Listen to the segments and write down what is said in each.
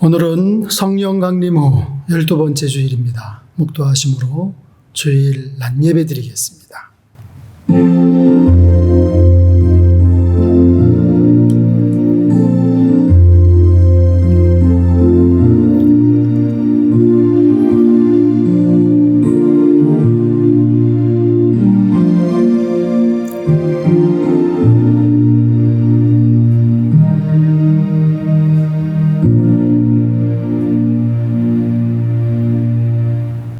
오늘은 성령 강림 후 12번째 주일입니다. 묵도하심으로 주일 낮예배 드리겠습니다.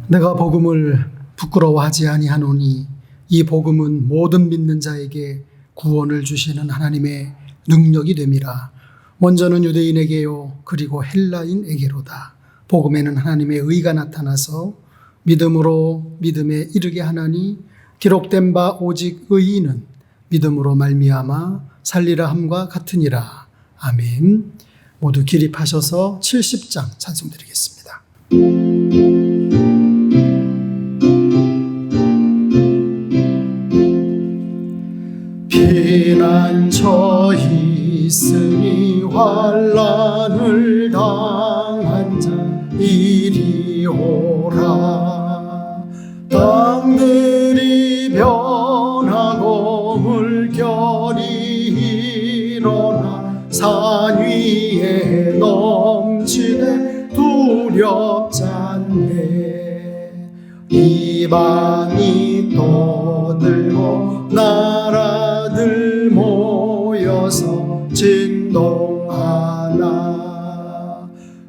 내가 복음을 부끄러워하지 아니하노니 이 복음은 모든 믿는 자에게 구원을 주시는 하나님의 능력이 됨이라. 먼저는 유대인에게요 그리고 헬라인에게로다. 복음에는 하나님의 의가 나타나서 믿음으로 믿음에 이르게 하나니 기록된 바 오직 의인은 믿음으로 말미암아 살리라 함과 같으니라. 아멘. 모두 기립하셔서 70장 찬송드리겠습니다. 피난처 있으니 환난을 당한 자 이리 오라. 땅들이 변하고 물결이 일어나 산 위에 넘치네 두렵지 않네. 이방이 떠들고 나라들 모여서 진동하나.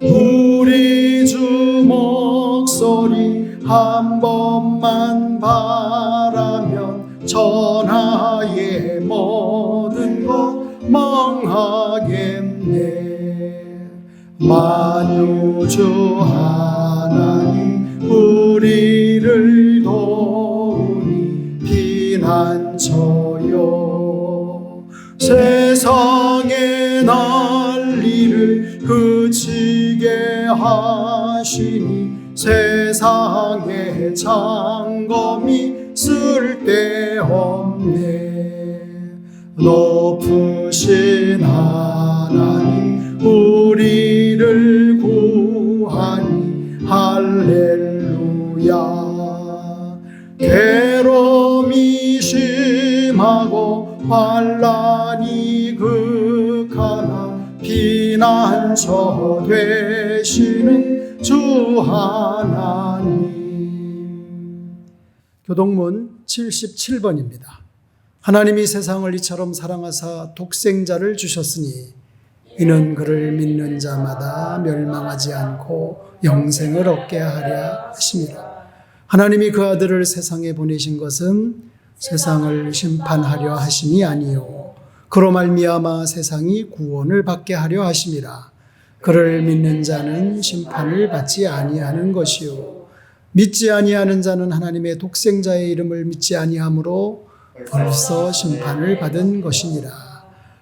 우리 주 목소리 한 번만 바라면 천하의 모든 것 망하겠네. 만유주 하나님 우리를 도우니 피난처요. 세상의 난리를 그치게 하시니 세상의 장검이 쓸데없네. 높으신 하나님 우리를 구하니 할렐루야. 괴로움이 심하고 환난이 극하나 피난처 되시는 주 하나님. 교동문 77번입니다. 하나님이 세상을 이처럼 사랑하사 독생자를 주셨으니 이는 그를 믿는 자마다 멸망하지 않고 영생을 얻게 하려 하심이라. 하나님이 그 아들을 세상에 보내신 것은 세상을 심판하려 하심이 아니요 그로 말미암아 세상이 구원을 받게 하려 하심이라. 그를 믿는 자는 심판을 받지 아니하는 것이요 믿지 아니하는 자는 하나님의 독생자의 이름을 믿지 아니하므로 벌써 심판을 받은 것이니라.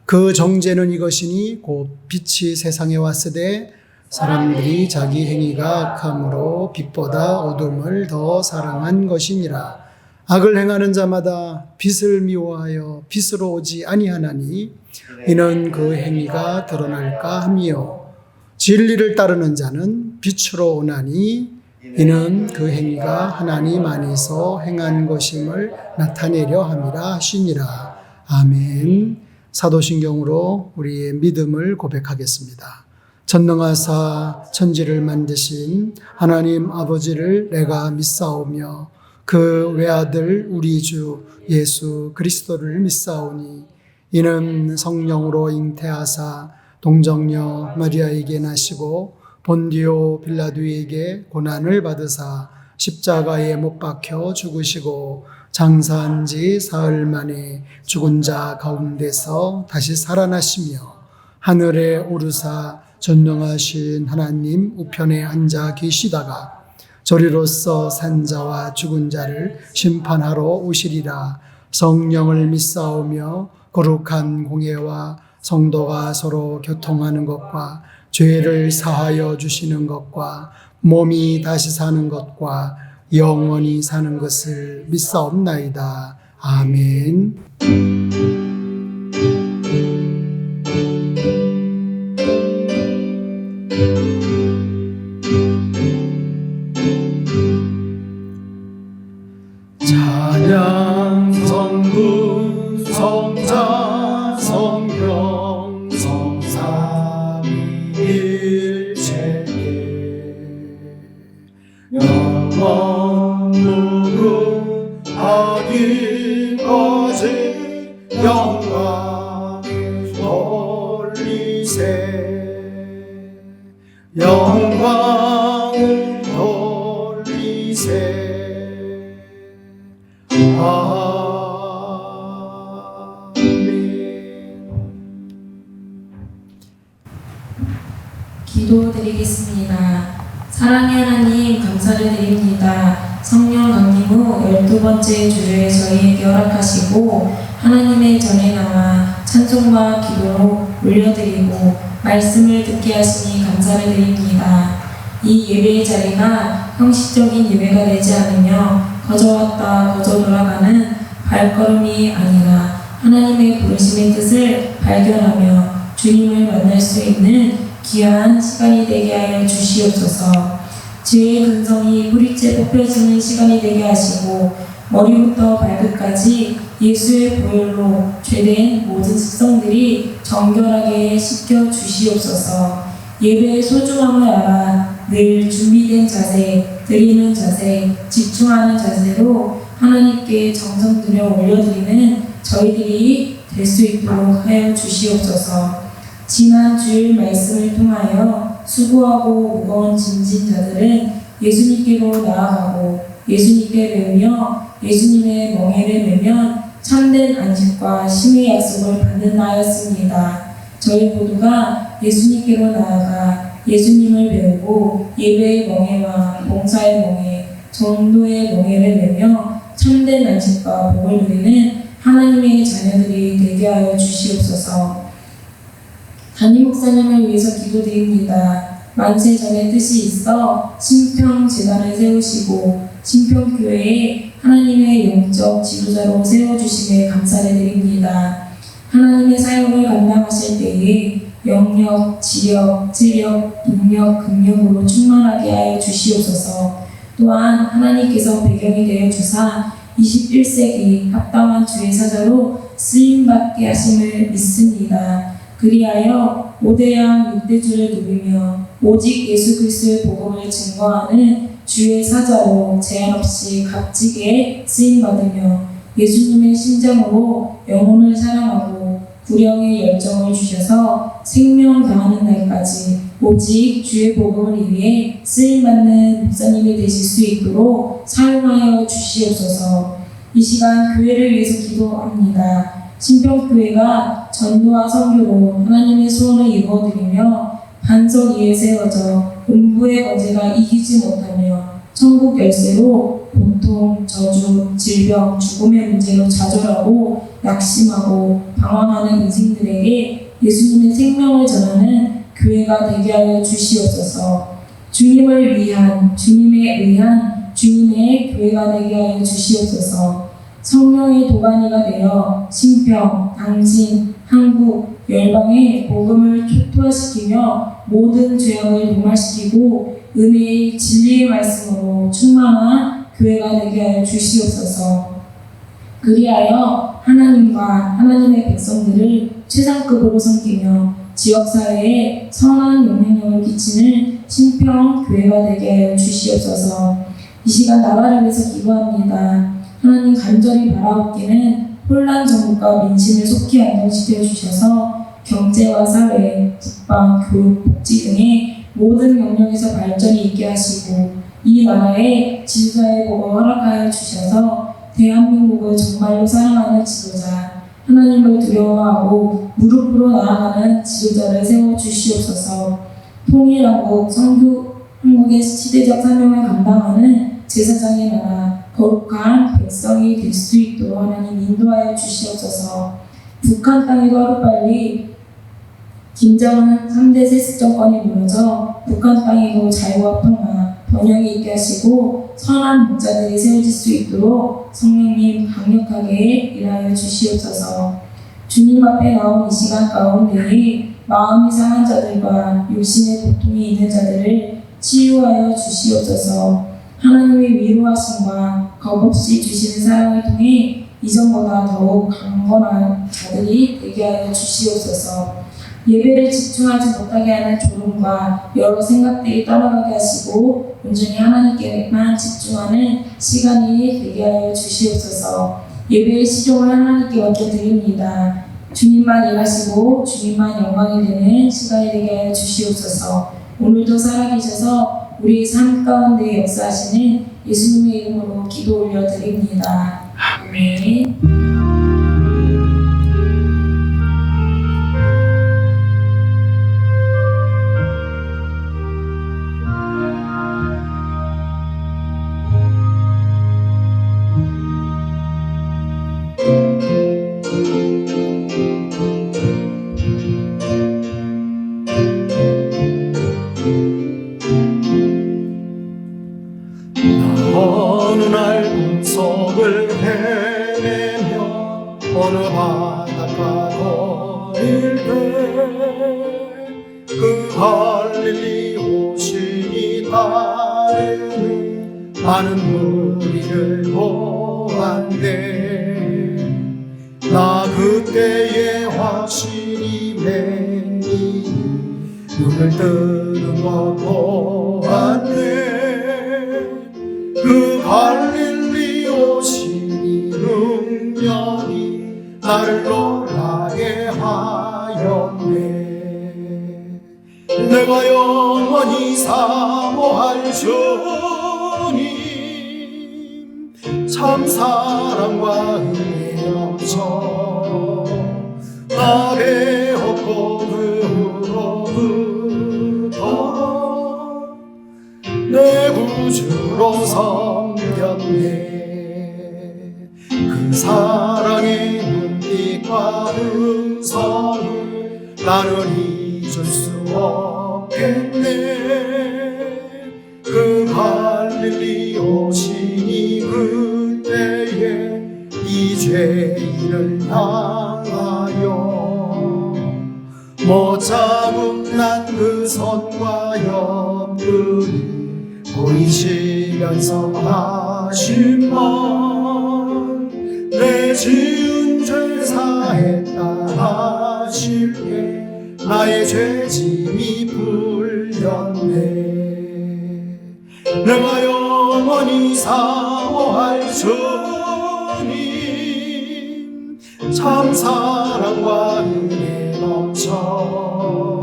그 정죄는 이것이니 곧 빛이 세상에 왔으되 사람들이 자기 행위가 악함으로 빛보다 어둠을 더 사랑한 것이니라. 악을 행하는 자마다 빛을 미워하여 빛으로 오지 아니하나니 이는 그 행위가 드러날까 함이요 진리를 따르는 자는 빛으로 오나니 이는 그 행위가 하나님 안에서 행한 것임을 나타내려 함이라 하시니라. 아멘. 사도신경으로 우리의 믿음을 고백하겠습니다. 전능하사 천지를 만드신 하나님 아버지를 내가 믿사오며 그 외아들 우리 주 예수 그리스도를 믿사오니 이는 성령으로 잉태하사 동정녀 마리아에게 나시고 본디오 빌라도에게 고난을 받으사 십자가에 못 박혀 죽으시고 장사한 지 사흘 만에 죽은 자 가운데서 다시 살아나시며 하늘에 오르사 전능하신 하나님 우편에 앉아 계시다가 저리로서 산자와 죽은 자를 심판하러 오시리라. 성령을 믿사오며 거룩한 공예와 성도가 서로 교통하는 것과 죄를 사하여 주시는 것과 몸이 다시 사는 것과 영원히 사는 것을 믿사옵나이다. 아멘. 만무로 하기까지 영광을 돌리세 영광을 돌리세 기도드리겠습니다. 사랑의 하나님 감사를 드립니다. 성령 강림 후 12번째 주를 저희에게 허락하시고 하나님의 전에 나와 찬송과 기도로 올려드리고 말씀을 듣게 하시니 감사를 드립니다. 이 예배의 자리가 형식적인 예배가 되지 않으며 거저 왔다 거저 돌아가는 발걸음이 아니라 하나님의 부르심의 뜻을 발견하며 주님을 만날 수 있는 귀한 시간이 되게 하여 주시옵소서. 죄의 근성이 뿌리째 뽑혀지는 시간이 되게 하시고 머리부터 발끝까지 예수의 보혈로 죄된 모든 습성들이 정결하게 씻겨 주시옵소서. 예배의 소중함을 알아 늘 준비된 자세, 드리는 자세, 집중하는 자세로 하나님께 정성 들여 올려드리는 저희들이 될 수 있도록 하여 주시옵소서. 지난 주일 말씀을 통하여 수고하고 무거운 짐진 자들은 예수님께로 나아가고 예수님께 배우며 예수님의 멍에를 매면 참된 안식과 쉼의 약속을 받는다 하였습니다. 저희 모두가 예수님께로 나아가 예수님을 배우고 예배의 멍에와 봉사의 멍에, 전도의 멍에를 매며 참된 안식과 복을 누리는 하나님의 자녀들이 되게 하여 주시옵소서. 담임 목사님을 위해서 기도드립니다. 만세 전에 뜻이 있어 신평재단을 세우시고 신평교회에 하나님의 영적 지도자로 세워주심에 감사를 드립니다. 하나님의 사역을 감당하실 때에 영력, 지력, 체력, 능력, 긍력으로 충만하게 하여 주시옵소서. 또한 하나님께서 배경이 되어 주사 21세기 합당한 주의 사자로 쓰임받게 하심을 믿습니다. 그리하여 5대양 6대주를 누비며 오직 예수 그리스도의 복음을 증거하는 주의 사자로 제한 없이 값지게 쓰임받으며 예수님의 심장으로 영혼을 사랑하고 구령의 열정을 주셔서 생명 다하는 날까지 오직 주의 복음을 위해 쓰임받는 목사님이 되실 수 있도록 사용하여 주시옵소서. 이 시간 교회를 위해서 기도합니다. 신평교회가 전도와 선교로 하나님의 소원을 이루어드리며 반석 위에 세워져 음부의 거제가 이기지 못하며 천국 열쇠로 고통, 저주, 질병, 죽음의 문제로 좌절하고 낙심하고 방황하는 인생들에게 예수님의 생명을 전하는 교회가 되게 하여 주시옵소서. 주님을 위한, 주님에 의한 주님의 교회가 되게 하여 주시옵소서. 성령의 도가니가 되어 신평, 당신, 한국, 열방의 복음을 초토화시키며 모든 죄악을 무마시키고 은혜의 진리의 말씀으로 충만한 교회가 되게 하여 주시옵소서. 그리하여 하나님과 하나님의 백성들을 최상급으로 섬기며 지역사회에 선한 영향력을 끼치는 신평 교회가 되게 하여 주시옵소서. 이 시간 나라를 위해서 기도합니다. 하나님 간절히 바라옵기는 혼란 정부가 민심을 속히 안정시켜 주셔서 경제와 사회, 국방, 교육, 복지 등의 모든 영역에서 발전이 있게 하시고 이 나라에 지도자의 복을 허락하여 주셔서 대한민국을 정말로 사랑하는 지도자, 하나님을 두려워하고 무릎으로 나아가는 지도자를 세워주시옵소서. 통일한국, 한국의 시대적 사명을 감당하는 제사장의 나라, 거룩한 백성이 될 수 있도록 하나님 인도하여 주시옵소서. 북한 땅에도 하루빨리 김정은 3대 세습 정권이 무너져 북한 땅에도 자유와 평화, 번영이 있게 하시고 선한 목자들이 세워질 수 있도록 성령님 강력하게 일하여 주시옵소서. 주님 앞에 나온 이 시간 가운데에 마음이 상한 자들과 육신의 고통이 있는 자들을 치유하여 주시옵소서. 하나님의 위로하심과 겁없이 주시는 사랑을 통해 이전보다 더욱 강건한 자들이 되게 하여 주시옵소서. 예배를 집중하지 못하게 하는 졸음과 여러 생각들이 떠나가게 하시고 온전히 하나님께만 집중하는 시간이 되게 하여 주시옵소서. 예배의 시종을 하나님께 맡겨드립니다. 주님만 일하시고 주님만 영광이 되는 시간이 되게 하여 주시옵소서. 오늘도 살아계셔서 우리 삶 가운데 역사하시는 예수님의 이름으로 기도 올려드립니다. 아멘. 어느 날 꿈속을 헤매며 어느 바닷가 거릴 때그 갈릴리 오신이 따르는 많은 무리를 보았네. 나 그때에 확실히 맹이 눈을 뜨는 것 보았네. 그 갈릴리 오시니 능력이 나를 놀라게 하였네. 내가 영원히 사모할 주님 참 사랑과 은혜 넘쳐 나 배웠고 그로부터 내 구주로 섬겼네. 그 사랑의 눈빛과 음성을 나는 잊을 수 없겠네. 그 갈릴리 오시니 그때에 이 죄인을 향하여 못자국 난 그 손과 옆구리 보이시면서 하시면 내 지은 죄 사했다 하실 때 나의 죄짐이 풀렸네. 내가 영원히 사모할 주님 참 사랑과 은혜 넘쳐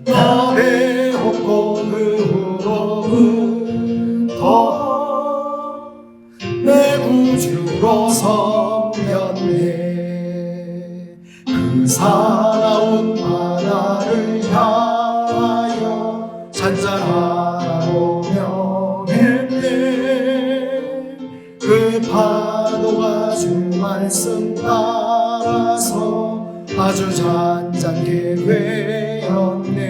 나 배웠고 그로부터 내 구주로 섬겼네. 그 사나운 바다를 향하여 잔잔하라고 명했네. 그 파도가 주 말씀 따라서 아주 잔잔게 되었네.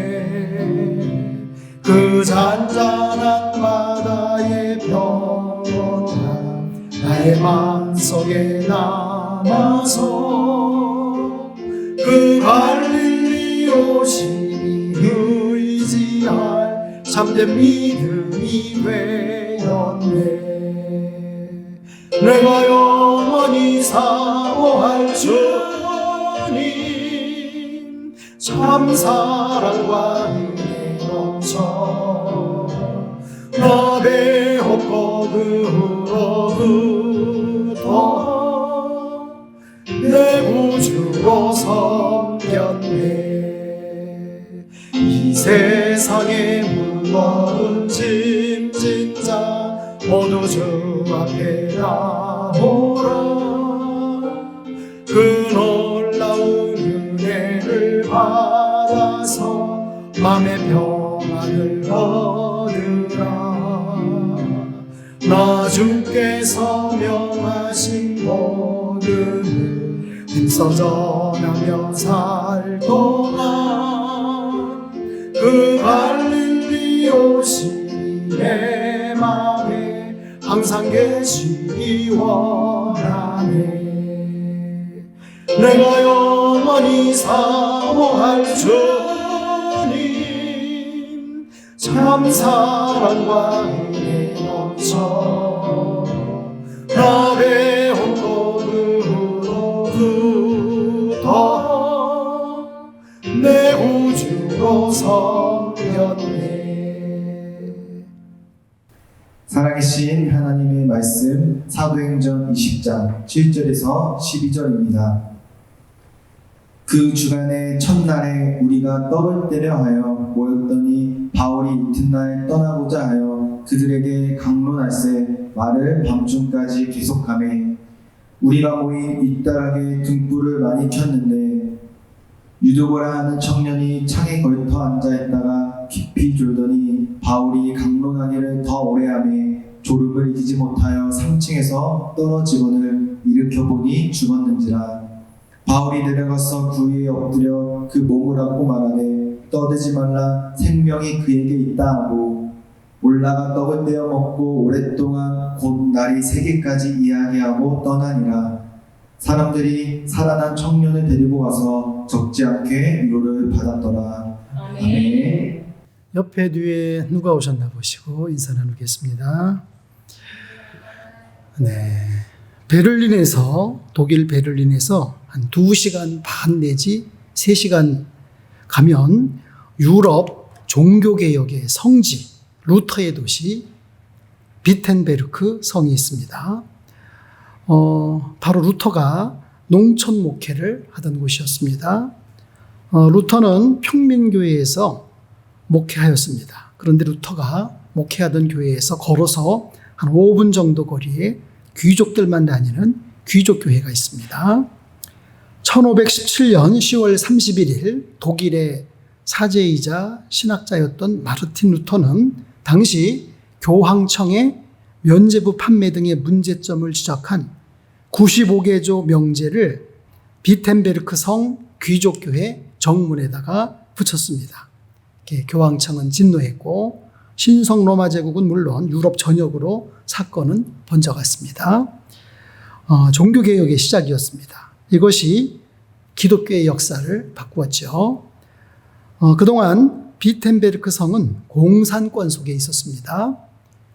그 잔잔한 바다의 평온함 나의 마음속에 남아서 그 갈릴리 오시니 의지할 참된 믿음이 되었네. 내가 영원히 사모할 주님 참 사랑과 은혜 넘쳐 나 배웠고 그로부터 내 구주로 섬겼네. 이 세상에 무거운 짐진 자 모두 주 앞에 나오라. 그 놀라운 은혜를 받아서 맘의 평안을 얻으라. 나 주께서 명하신 모든 힘써 전하며 살 동안 그 갈릴리 오시니 내 맘에 항상 계시기 원하네. 내가 영원히 사모할 주님 참 사랑과 은혜 넘쳐 나 배웠고 그로부터 내 섬겼네. 살아계신 하나님의 말씀 사도행전 20장 7절에서 12절입니다. 그 주간의 첫날에 우리가 떡을 떼려 하여 모였더니 바울이 이튿날 떠나고자 하여 그들에게 강론할세 말을 밤중까지 계속하매 우리가 모인 윗다락에 등불을 많이 켰는데 유도고라 하는 청년이 창에 걸터 앉아있다가 깊이 졸더니 바울이 강론하기를 더 오래하매 졸음을 이기지 못하여 3층에서 떨어지거늘 일으켜보니 죽었는지라. 바울이 내려가서 그 위에 엎드려 그 몸을 안고 말하되 떠들지 말라 생명이 그에게 있다 하고 올라가 떡을 떼어 먹고 오랫동안 곧 날이 3개까지 이야기하고 떠나니라. 사람들이 살아난 청년을 데리고 와서 적지 않게 위로를 받았더라. 아멘. 옆에 뒤에 누가 오셨나 보시고 인사 나누겠습니다. 네, 독일 베를린에서 한 2시간 반 내지 3시간 가면 유럽 종교개혁의 성지, 루터의 도시 비텐베르크 성이 있습니다. 바로 루터가 농촌 목회를 하던 곳이었습니다. 루터는 평민교회에서 목회하였습니다. 그런데 루터가 목회하던 교회에서 걸어서 한 5분 정도 거리에 귀족들만 다니는 귀족교회가 있습니다. 1517년 10월 31일 독일의 사제이자 신학자였던 마르틴 루터는 당시 교황청의 면죄부 판매 등의 문제점을 지적한 95개조 명제를 비텐베르크 성 귀족교회 정문에다가 붙였습니다. 교황청은 진노했고 신성 로마 제국은 물론 유럽 전역으로 사건은 번져갔습니다. 종교개혁의 시작이었습니다. 이것이 기독교의 역사를 바꾸었죠. 그동안 비텐베르크 성은 공산권 속에 있었습니다.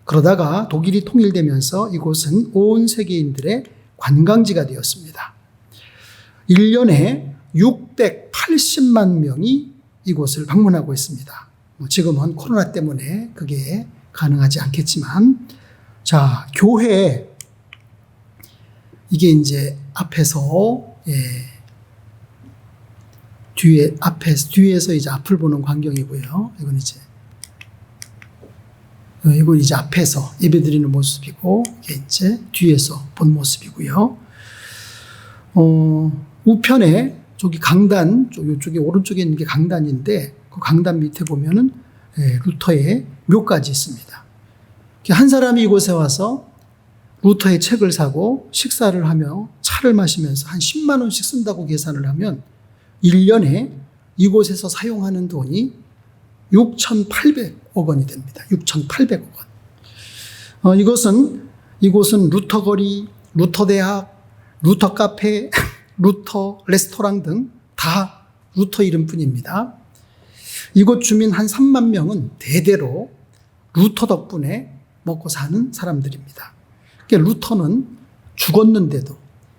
그러다가 독일이 통일되면서 이곳은 온 세계인들의 관광지가 되었습니다. 1년에 680만 명이 이곳을 방문하고 있습니다. 지금은 코로나 때문에 그게 가능하지 않겠지만, 자, 교회, 이게 이제 앞에서, 뒤에서 이제 앞을 보는 광경이고요. 이건 이제 앞에서 예배드리는 모습이고, 이게 이제 뒤에서 본 모습이고요. 우편에 저기 강단, 이쪽에 오른쪽에 있는 게 강단인데, 그 강단 밑에 보면은 루터의 묘까지 있습니다. 한 사람이 이곳에 와서 루터의 책을 사고 식사를 하며 차를 마시면서 한 10만 원씩 쓴다고 계산을 하면 1년에 이곳에서 사용하는 돈이 6,800억 원이 됩니다. 6,800억 원. 이곳은 루터 거리, 루터 대학, 루터 카페, 루터 레스토랑 등 다 루터 이름뿐입니다. 이곳 주민 한 3만 명은 대대로 루터 덕분에 먹고 사는 사람들입니다. 그러니까 루터는 죽었는데도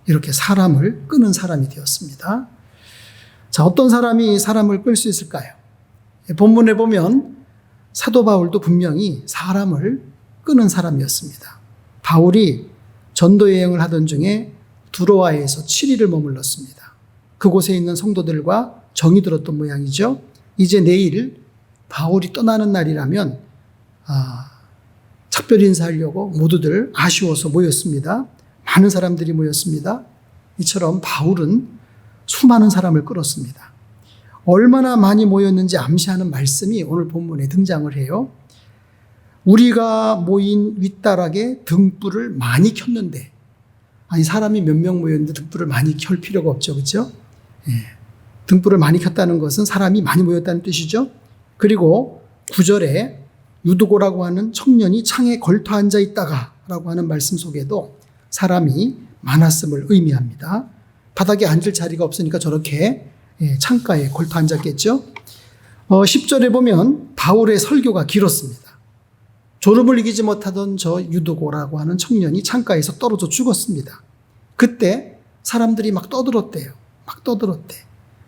이렇게 사람을 끄는 사람이 되었습니다. 자, 어떤 사람이 사람을 끌 수 있을까요? 본문에 보면 사도 바울도 분명히 사람을 끄는 사람이었습니다. 바울이 전도 여행을 하던 중에 두로아에서 7일을 머물렀습니다. 그곳에 있는 성도들과 정이 들었던 모양이죠. 이제 내일 바울이 떠나는 날이라면 작별 인사하려고 모두들 아쉬워서 모였습니다. 많은 사람들이 모였습니다. 이처럼 바울은 수많은 사람을 끌었습니다. 얼마나 많이 모였는지 암시하는 말씀이 오늘 본문에 등장을 해요. 우리가 모인 윗다락에 등불을 많이 켰는데, 아니 사람이 몇 명 모였는데 등불을 많이 켤 필요가 없죠. 그렇죠? 등불을 많이 켰다는 것은 사람이 많이 모였다는 뜻이죠. 그리고 9절에 유두고라고 하는 청년이 창에 걸터 앉아 있다가 라고 하는 말씀 속에도 사람이 많았음을 의미합니다. 바닥에 앉을 자리가 없으니까 저렇게 창가에 걸터 앉았겠죠. 10절에 보면 바울의 설교가 길었습니다. 졸음을 이기지 못하던 저 유두고라고 하는 청년이 창가에서 떨어져 죽었습니다. 그때 사람들이 막 떠들었대요.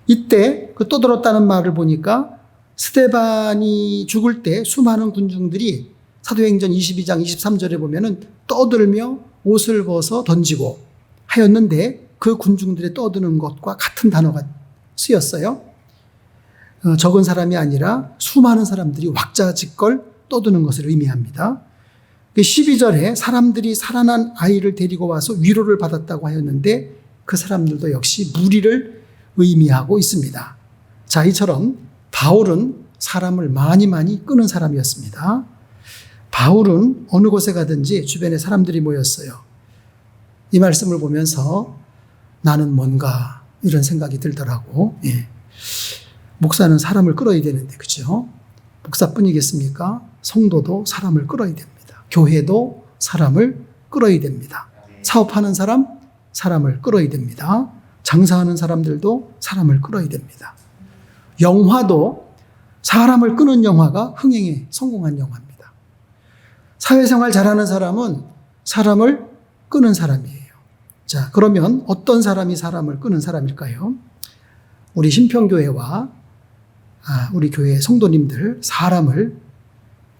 이때 그 떠들었다는 말을 보니까 스데반이 죽을 때 수많은 군중들이 사도행전 22장 23절에 보면은 떠들며 옷을 벗어 던지고 하였는데 그 군중들의 떠드는 것과 같은 단어가 쓰였어요. 적은 사람이 아니라 수많은 사람들이 왁자지껄 떠드는 것을 의미합니다. 12절에 사람들이 살아난 아이를 데리고 와서 위로를 받았다고 하였는데 그 사람들도 역시 무리를 의미하고 있습니다. 자, 이처럼 바울은 사람을 많이 끄는 사람이었습니다. 바울은 어느 곳에 가든지 주변에 사람들이 모였어요. 이 말씀을 보면서 나는 뭔가 이런 생각이 들더라고. 예. 목사는 사람을 끌어야 되는데, 그죠? 목사뿐이겠습니까? 성도도 사람을 끌어야 됩니다. 교회도 사람을 끌어야 됩니다. 사업하는 사람, 사람을 끌어야 됩니다. 장사하는 사람들도 사람을 끌어야 됩니다. 영화도 사람을 끄는 영화가 흥행에 성공한 영화입니다. 사회생활 잘하는 사람은 사람을 끄는 사람이에요. 자, 그러면 어떤 사람이 사람을 끄는 사람일까요? 우리 신평교회와 우리 교회 성도님들 사람을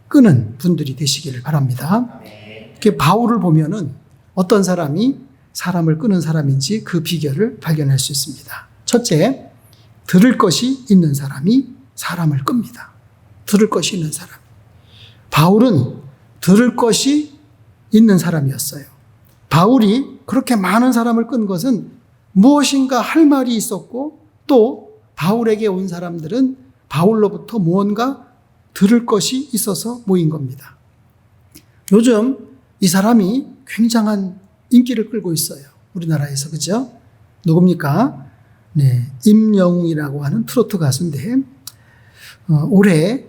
끄는 분들이 되시기를 바랍니다. 이렇게 바울을 보면은 어떤 사람이 사람을 끄는 사람인지 그 비결을 발견할 수 있습니다. 첫째, 들을 것이 있는 사람이 사람을 끕니다. 들을 것이 있는 사람. 바울은 들을 것이 있는 사람이었어요. 바울이 그렇게 많은 사람을 끈 것은 무엇인가 할 말이 있었고 또 바울에게 온 사람들은 바울로부터 무언가 들을 것이 있어서 모인 겁니다. 요즘 이 사람이 굉장한 인기를 끌고 있어요. 우리나라에서. 그죠? 누굽니까? 네, 임영웅이라고 하는 트로트 가수인데 올해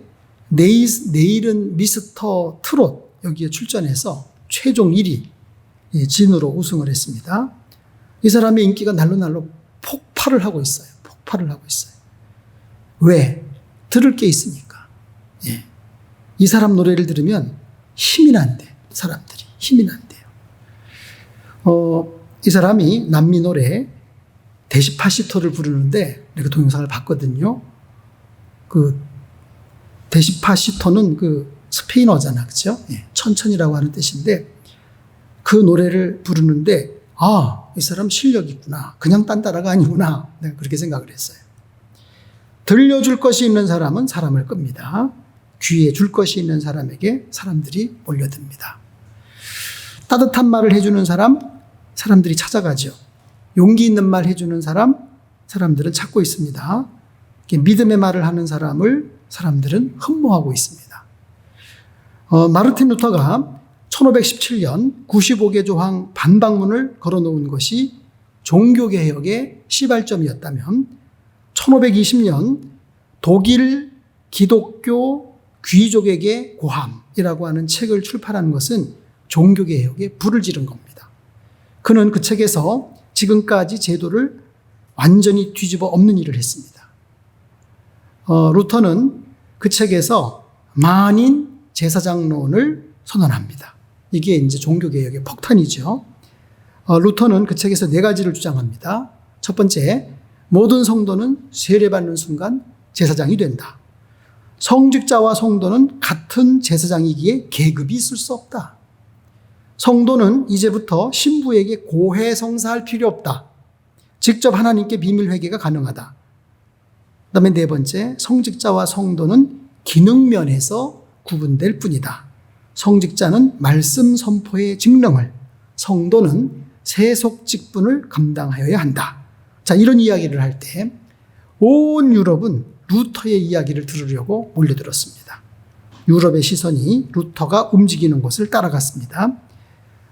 내일은 미스터 트롯 여기에 출전해서 최종 1위 진으로 우승을 했습니다. 이 사람의 인기가 날로 폭발을 하고 있어요. 폭발을 하고 있어요. 왜? 들을 게 있으니까. 예. 이 사람 노래를 들으면 힘이 난대. 사람들이 힘이 난대요. 이 사람이 남미 노래 데시파시토를 부르는데 내가 동영상을 봤거든요. 그 데시파시토는 그 스페인어잖아, 그렇죠? 예. 천천히라고 하는 뜻인데 그 노래를 부르는데 이 사람 실력이 있구나. 그냥 딴따라가 아니구나. 내가 그렇게 생각을 했어요. 들려줄 것이 있는 사람은 사람을 끕니다. 귀에 줄 것이 있는 사람에게 사람들이 몰려듭니다. 따뜻한 말을 해주는 사람, 사람들이 찾아가죠. 용기 있는 말 해주는 사람, 사람들은 찾고 있습니다. 믿음의 말을 하는 사람을 사람들은 흠모하고 있습니다. 마르틴 루터가 1517년 95개 조항 반박문을 걸어놓은 것이 종교개혁의 시발점이었다면 1520년 독일 기독교 귀족에게 고함이라고 하는 책을 출판한 것은 종교개혁에 불을 지른 겁니다. 그는 그 책에서 지금까지 제도를 완전히 뒤집어 엎는 일을 했습니다. 루터는 그 책에서 만인 제사장론을 선언합니다. 이게 이제 종교개혁의 폭탄이죠. 루터는 그 책에서 4가지를 주장합니다. 첫 번째, 모든 성도는 세례받는 순간 제사장이 된다. 성직자와 성도는 같은 제사장이기에 계급이 있을 수 없다. 성도는 이제부터 신부에게 고해성사할 필요 없다. 직접 하나님께 비밀 회개가 가능하다. 그 다음에 4번째, 성직자와 성도는 기능면에서 구분될 뿐이다. 성직자는 말씀 선포의 직능을, 성도는 세속 직분을 감당하여야 한다. 자, 이런 이야기를 할 때 온 유럽은 루터의 이야기를 들으려고 몰려들었습니다. 유럽의 시선이 루터가 움직이는 곳을 따라갔습니다.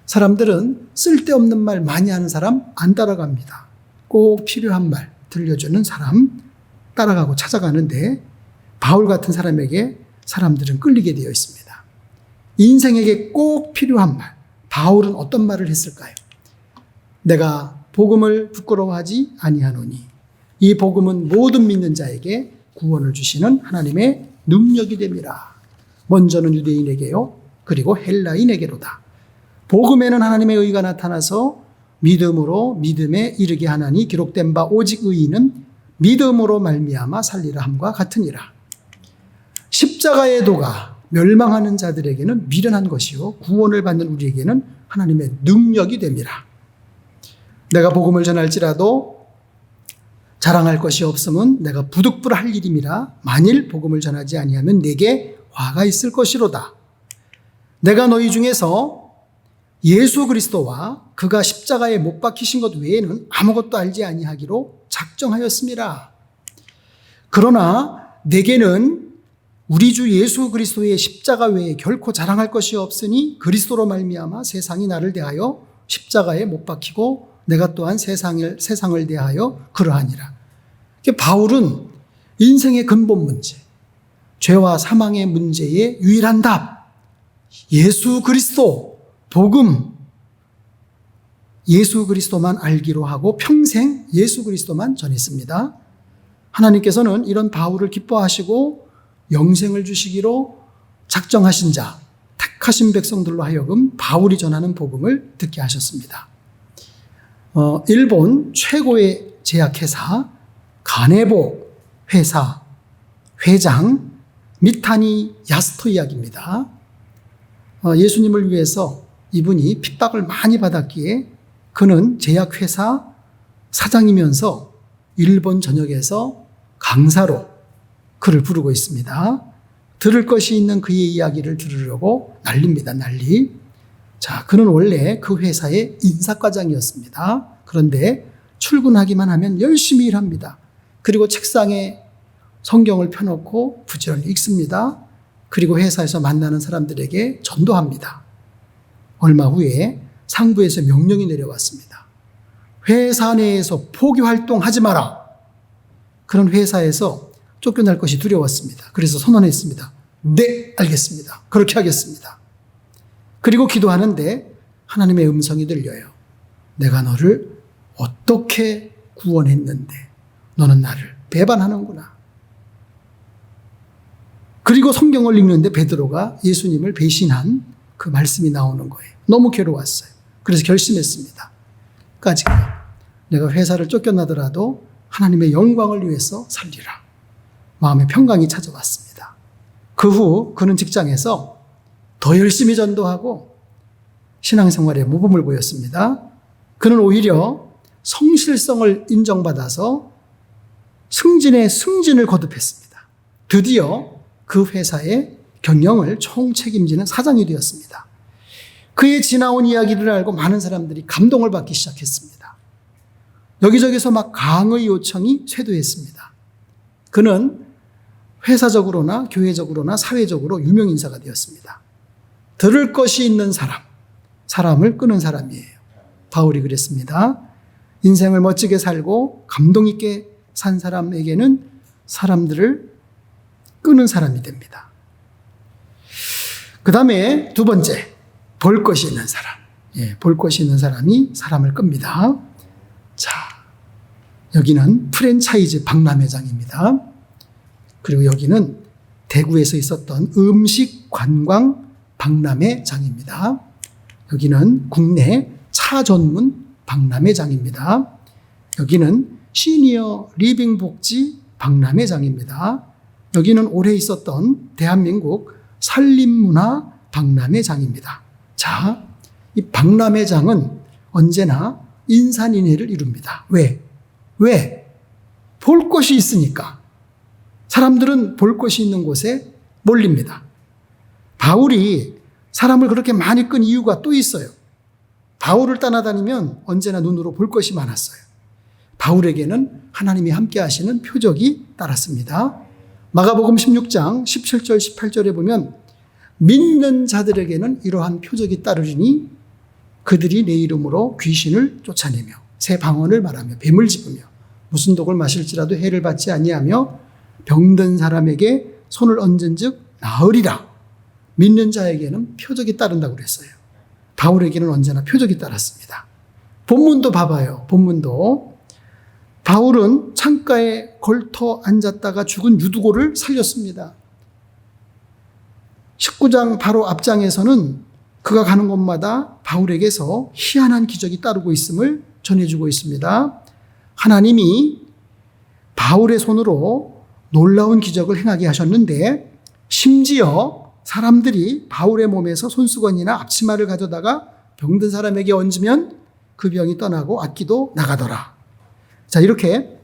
사람들은 쓸데없는 말 많이 하는 사람 안 따라갑니다. 꼭 필요한 말 들려주는 사람 따라가고 찾아가는데 바울 같은 사람에게 사람들은 끌리게 되어 있습니다. 인생에게 꼭 필요한 말, 바울은 어떤 말을 했을까요? 내가 복음을 부끄러워하지 아니하노니 이 복음은 모든 믿는 자에게 구원을 주시는 하나님의 능력이 됨이라. 먼저는 유대인에게요, 그리고 헬라인에게로다. 복음에는 하나님의 의가 나타나서 믿음으로 믿음에 이르게 하나니 기록된 바 오직 의인은 믿음으로 말미암아 살리라 함과 같으니라. 십자가의 도가 멸망하는 자들에게는 미련한 것이요 구원을 받는 우리에게는 하나님의 능력이 됩니다. 내가 복음을 전할지라도 자랑할 것이 없으면 내가 부득불할 일임이라. 만일 복음을 전하지 아니하면 내게 화가 있을 것이로다. 내가 너희 중에서 예수 그리스도와 그가 십자가에 못 박히신 것 외에는 아무것도 알지 아니하기로 작정하였습니다. 그러나 내게는 우리 주 예수 그리스도의 십자가 외에 결코 자랑할 것이 없으니 그리스도로 말미암아 세상이 나를 대하여 십자가에 못 박히고 내가 또한 세상을 대하여 그러하니라. 바울은 인생의 근본 문제, 죄와 사망의 문제의 유일한 답, 예수 그리스도, 복음, 예수 그리스도만 알기로 하고 평생 예수 그리스도만 전했습니다. 하나님께서는 이런 바울을 기뻐하시고 영생을 주시기로 작정하신 자, 택하신 백성들로 하여금 바울이 전하는 복음을 듣게 하셨습니다. 일본 최고의 제약회사 가네보 회사 회장 미타니 야스토 이야기입니다. 예수님을 위해서 이분이 핍박을 많이 받았기에 그는 제약회사 사장이면서 일본 전역에서 강사로 그를 부르고 있습니다. 들을 것이 있는 그의 이야기를 들으려고 난립니다. 난리. 자, 그는 원래 그 회사의 인사과장이었습니다. 그런데 출근하기만 하면 열심히 일합니다. 그리고 책상에 성경을 펴놓고 부지런히 읽습니다. 그리고 회사에서 만나는 사람들에게 전도합니다. 얼마 후에 상부에서 명령이 내려왔습니다. 회사 내에서 포교 활동하지 마라. 그런 회사에서 쫓겨날 것이 두려웠습니다. 그래서 선언했습니다. 네, 알겠습니다. 그렇게 하겠습니다. 그리고 기도하는데 하나님의 음성이 들려요. 내가 너를 어떻게 구원했는데 너는 나를 배반하는구나. 그리고 성경을 읽는데 베드로가 예수님을 배신한 그 말씀이 나오는 거예요. 너무 괴로웠어요. 그래서 결심했습니다. 까지가 내가 회사를 쫓겨나더라도 하나님의 영광을 위해서 살리라. 마음의 평강이 찾아왔습니다. 그 후 그는 직장에서 더 열심히 전도하고 신앙생활에 모범을 보였습니다. 그는 오히려 성실성을 인정받아서 승진에 승진을 거듭했습니다. 드디어 그 회사의 경영을 총책임지는 사장이 되었습니다. 그의 지나온 이야기를 알고 많은 사람들이 감동을 받기 시작했습니다. 여기저기서 막 강의 요청이 쇄도했습니다. 그는 회사적으로나 교회적으로나 사회적으로 유명인사가 되었습니다. 들을 것이 있는 사람을 끄는 사람이에요. 바울이 그랬습니다. 인생을 멋지게 살고 감동 있게 산 사람에게는 사람들을 끄는 사람이 됩니다. 그 다음에 두 번째, 볼 것이 있는 사람. 볼 것이 있는 사람이 사람을 끕니다. 자, 여기는 프랜차이즈 박람회장입니다. 그리고 여기는 대구에서 있었던 음식 관광 박람회장입니다. 여기는 국내 차 전문 박람회장입니다. 여기는 시니어 리빙 복지 박람회장입니다. 여기는 올해 있었던 대한민국 산림문화 박람회장입니다. 자, 이 박람회장은 언제나 인산인해를 이룹니다. 왜? 볼 것이 있으니까. 사람들은 볼 것이 있는 곳에 몰립니다. 바울이 사람을 그렇게 많이 끈 이유가 또 있어요. 바울을 따라다니면 언제나 눈으로 볼 것이 많았어요. 바울에게는 하나님이 함께 하시는 표적이 따랐습니다. 마가복음 16장 17절 18절에 보면 믿는 자들에게는 이러한 표적이 따르리니 그들이 내 이름으로 귀신을 쫓아내며 새 방언을 말하며 뱀을 집으며 무슨 독을 마실지라도 해를 받지 아니하며 병든 사람에게 손을 얹은즉 나으리라. 믿는 자에게는 표적이 따른다고 그랬어요. 바울에게는 언제나 표적이 따랐습니다. 본문도 봐봐요. 본문도 바울은 창가에 걸터 앉았다가 죽은 유두고를 살렸습니다. 19장 바로 앞장에서는 그가 가는 곳마다 바울에게서 희한한 기적이 따르고 있음을 전해주고 있습니다. 하나님이 바울의 손으로 놀라운 기적을 행하게 하셨는데 심지어 사람들이 바울의 몸에서 손수건이나 앞치마를 가져다가 병든 사람에게 얹으면 그 병이 떠나고 악기도 나가더라. 자, 이렇게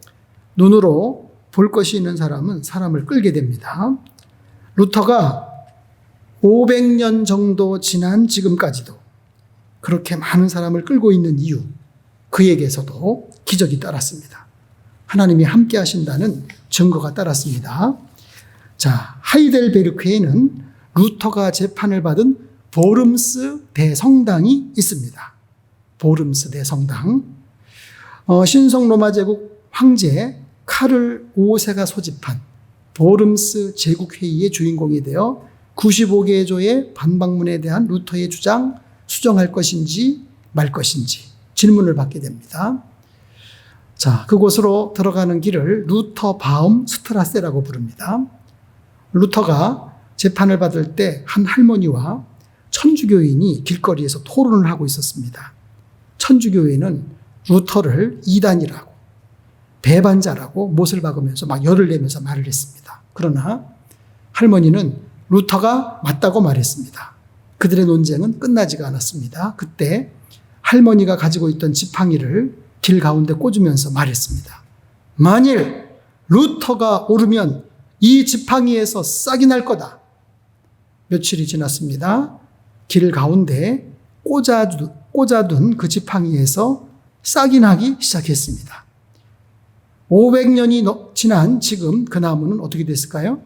눈으로 볼 것이 있는 사람은 사람을 끌게 됩니다. 루터가 500년 정도 지난 지금까지도 그렇게 많은 사람을 끌고 있는 이유, 그에게서도 기적이 따랐습니다. 하나님이 함께 하신다는 증거가 따랐습니다. 자, 하이델베르크에는 루터가 재판을 받은 보름스 대성당이 있습니다. 보름스 대성당. 신성 로마 제국 황제 카를 5세가 소집한 보름스 제국회의의 주인공이 되어 95개의 조의 반박문에 대한 루터의 주장 수정할 것인지 말 것인지 질문을 받게 됩니다. 자, 그곳으로 들어가는 길을 루터 바움 스트라세라고 부릅니다. 루터가 재판을 받을 때 한 할머니와 천주교인이 길거리에서 토론을 하고 있었습니다. 천주교인은 루터를 이단이라고, 배반자라고 못을 박으면서 막 열을 내면서 말을 했습니다. 그러나 할머니는 루터가 맞다고 말했습니다. 그들의 논쟁은 끝나지가 않았습니다. 그때 할머니가 가지고 있던 지팡이를 길 가운데 꽂으면서 말했습니다. 만일 루터가 오르면 이 지팡이에서 싹이 날 거다. 며칠이 지났습니다. 길 가운데 꽂아둔 그 지팡이에서 싹이 나기 시작했습니다. 500년이 지난 지금 그 나무는 어떻게 됐을까요?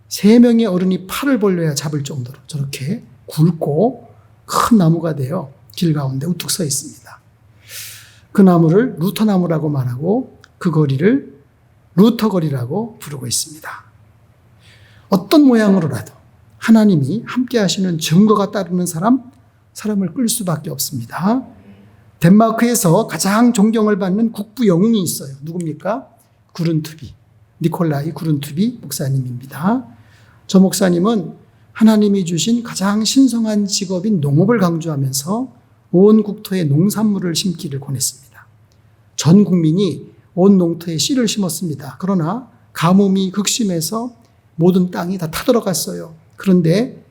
3명의 어른이 팔을 벌려야 잡을 정도로 저렇게 굵고 큰 나무가 되어 길 가운데 우뚝 서 있습니다. 그 나무를 루터나무라고 말하고 그 거리를 루터거리라고 부르고 있습니다. 어떤 모양으로라도 하나님이 함께 하시는 증거가 따르는 사람을 끌 수밖에 없습니다. 덴마크에서 가장 존경을 받는 국부 영웅이 있어요. 누굽니까? 구른투비, 니콜라이 구른투비 목사님입니다. 저 목사님은 하나님이 주신 가장 신성한 직업인 농업을 강조하면서 온 국토에 농산물을 심기를 권했습니다. 전 국민이 온 농토에 씨를 심었습니다. 그러나 가뭄이 극심해서 모든 땅이 다 타들어갔어요. 그런데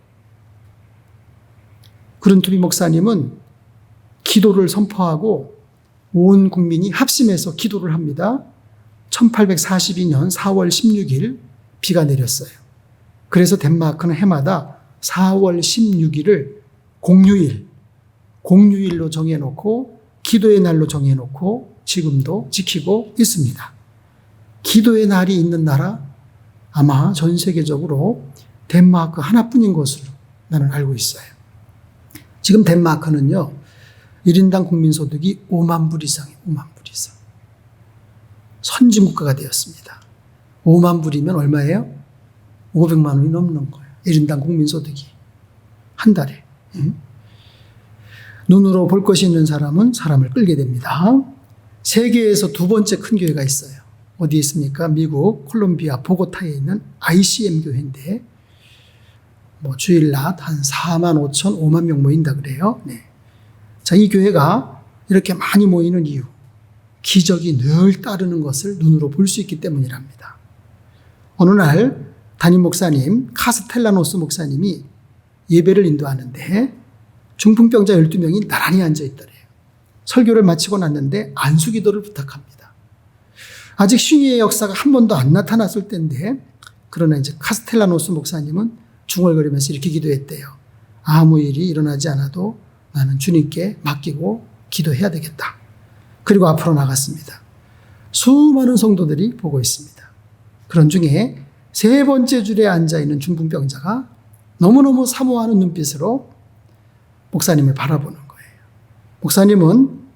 구른투비 목사님은 기도를 선포하고 온 국민이 합심해서 기도를 합니다. 1842년 4월 16일 비가 내렸어요. 그래서 덴마크는 해마다 4월 16일을 공휴일로 정해놓고 기도의 날로 정해놓고 지금도 지키고 있습니다. 기도의 날이 있는 나라 아마 전 세계적으로 덴마크 하나뿐인 것으로 나는 알고 있어요. 지금 덴마크는요, 1인당 국민소득이 5만 불 이상이에요. 5만 불 이상. 선진국가가 되었습니다. 5만 불이면 얼마예요? 500만 원이 넘는 거예요. 1인당 국민소득이. 한 달에. 눈으로 볼 것이 있는 사람은 사람을 끌게 됩니다. 세계에서 두 번째 큰 교회가 있어요. 어디에 있습니까? 미국 콜롬비아 보고타에 있는 ICM 교회인데 주일날 한 4만 5천, 5만 명 모인다 그래요. 네. 자, 이 교회가 이렇게 많이 모이는 이유, 기적이 늘 따르는 것을 눈으로 볼 수 있기 때문이랍니다. 어느 날 담임 목사님 카스텔라노스 목사님이 예배를 인도하는데 중풍병자 12명이 나란히 앉아있더래요. 설교를 마치고 났는데 안수기도를 부탁합니다. 아직 신유의 역사가 한 번도 안 나타났을 때인데, 그러나 이제 카스텔라노스 목사님은 중얼거리면서 이렇게 기도했대요. 아무 일이 일어나지 않아도 나는 주님께 맡기고 기도해야 되겠다. 그리고 앞으로 나갔습니다. 수많은 성도들이 보고 있습니다. 그런 중에 세 번째 줄에 앉아있는 중풍병자가 너무너무 사모하는 눈빛으로 목사님을 바라보는 거예요. 목사님은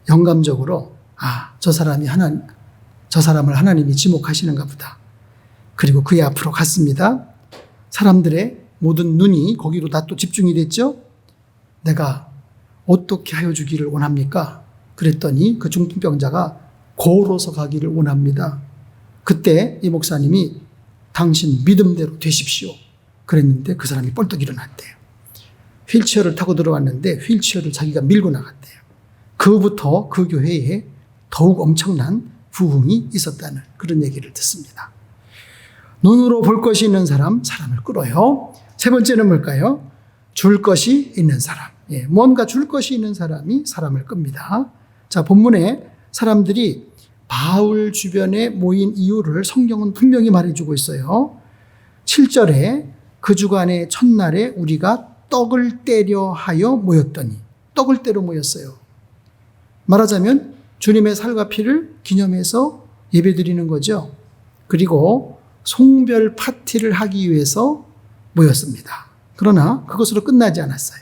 영감적으로 저 사람을 하나님이 지목하시는가 보다. 그리고 그의 앞으로 갔습니다. 사람들의 모든 눈이 거기로 다 또 집중이 됐죠. 내가 어떻게 하여 주기를 원합니까? 그랬더니 그 중풍병자가 걸어서 가기를 원합니다. 그때 이 목사님이 당신 믿음대로 되십시오. 그랬는데 그 사람이 뻘떡 일어났대요. 휠체어를 타고 들어왔는데 휠체어를 자기가 밀고 나갔대요. 그부터 그 교회에 더욱 엄청난 부흥이 있었다는 그런 얘기를 듣습니다. 눈으로 볼 것이 있는 사람, 사람을 끌어요. 세 번째는 뭘까요? 줄 것이 있는 사람. 예, 뭔가 줄 것이 있는 사람이 사람을 끕니다. 자, 본문에 사람들이 바울 주변에 모인 이유를 성경은 분명히 말해주고 있어요. 7절에 그 주간의 첫날에 우리가 떡을 떼려 하여 모였더니, 떡을 떼러 모였어요. 말하자면 주님의 살과 피를 기념해서 예배드리는 거죠. 그리고 송별 파티를 하기 위해서 모였습니다. 그러나 그것으로 끝나지 않았어요.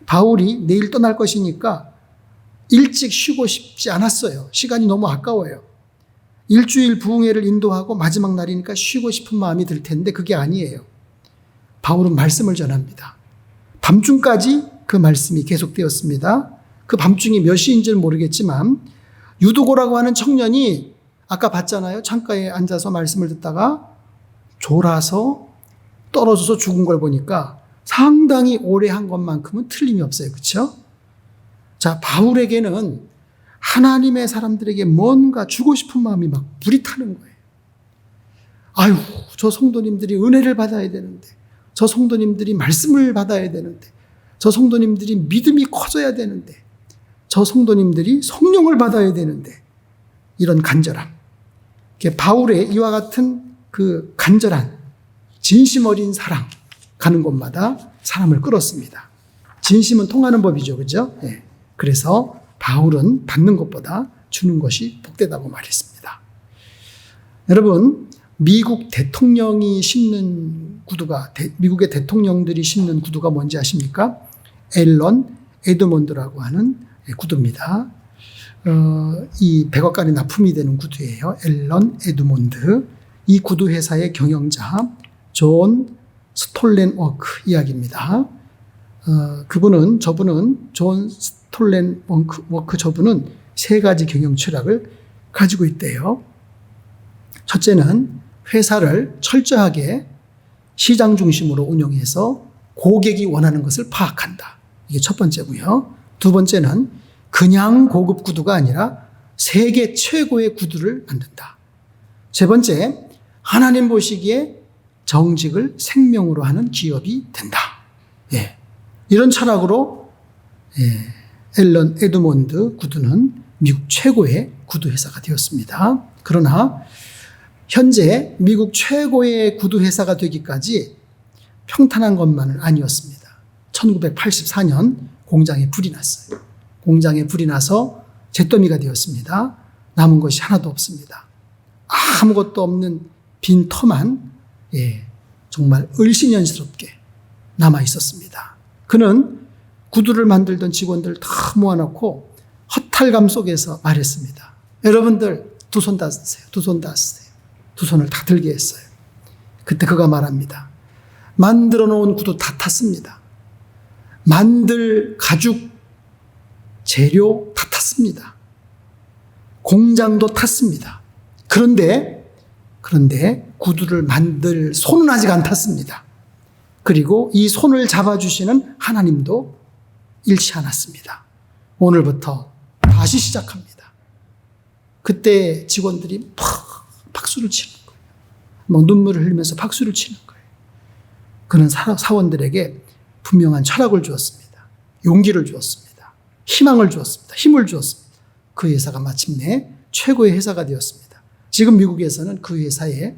바울이 내일 떠날 것이니까 일찍 쉬고 싶지 않았어요. 시간이 너무 아까워요. 일주일 부흥회를 인도하고 마지막 날이니까 쉬고 싶은 마음이 들 텐데 그게 아니에요. 바울은 말씀을 전합니다. 밤중까지 그 말씀이 계속되었습니다. 그 밤중이 몇 시인지는 모르겠지만 유두고라고 하는 청년이 아까 봤잖아요. 창가에 앉아서 말씀을 듣다가 졸아서 떨어져서 죽은 걸 보니까 상당히 오래 한 것만큼은 틀림이 없어요. 그렇죠? 자, 바울에게는 하나님의 사람들에게 뭔가 주고 싶은 마음이 막 불이 타는 거예요. 아유, 저 성도님들이 은혜를 받아야 되는데, 저 성도님들이 말씀을 받아야 되는데, 저 성도님들이 믿음이 커져야 되는데, 저 성도님들이 성령을 받아야 되는데, 이런 간절함. 바울의 이와 같은 그 간절한 진심 어린 사랑, 가는 곳마다 사람을 끌었습니다. 진심은 통하는 법이죠. 그죠? 네. 그래서 바울은 받는 것보다 주는 것이 복되다고 말했습니다. 여러분, 미국 대통령이 신는 구두가, 미국의 대통령들이 신는 구두가 뭔지 아십니까? 앨런 에드먼드라고 하는 구두입니다. 이 백악관에 납품이 되는 구두예요. 앨런 에드먼드. 이 구두 회사의 경영자 존 스톨렌워크 이야기입니다. 저분은 존 스톨렌워크 저분은 세 가지 경영 철학을 가지고 있대요. 첫째는 회사를 철저하게 시장 중심으로 운영해서 고객이 원하는 것을 파악한다. 이게 첫 번째고요. 두 번째는 그냥 고급 구두가 아니라 세계 최고의 구두를 만든다. 세 번째, 하나님 보시기에 정직을 생명으로 하는 기업이 된다. 예. 이런 철학으로 앨런 에드먼드 구두는 미국 최고의 구두 회사가 되었습니다. 그러나 현재 미국 최고의 구두 회사가 되기까지 평탄한 것만은 아니었습니다. 1984년 공장에 불이 났어요. 공장에 불이 나서 잿더미가 되었습니다. 남은 것이 하나도 없습니다. 아무것도 없는 빈 터만 정말 을씨년스럽게 남아 있었습니다. 그는 구두를 만들던 직원들 다 모아놓고 허탈감 속에서 말했습니다. 여러분들 두 손 다 쓰세요. 두 손 다 쓰세요. 두 손을 다 들게 했어요. 그때 그가 말합니다. 만들어 놓은 구두 다 탔습니다. 만들 가죽 재료 다 탔습니다. 공장도 탔습니다. 그런데 구두를 만들 손은 아직 안 탔습니다. 그리고 이 손을 잡아주시는 하나님도 잃지 않았습니다. 오늘부터 다시 시작합니다. 그때 직원들이 박수를 치는 거예요. 막 눈물을 흘리면서 박수를 치는 거예요. 그는 사원들에게 분명한 철학을 주었습니다. 용기를 주었습니다. 희망을 주었습니다. 힘을 주었습니다. 그 회사가 마침내 최고의 회사가 되었습니다. 지금 미국에서는 그 회사에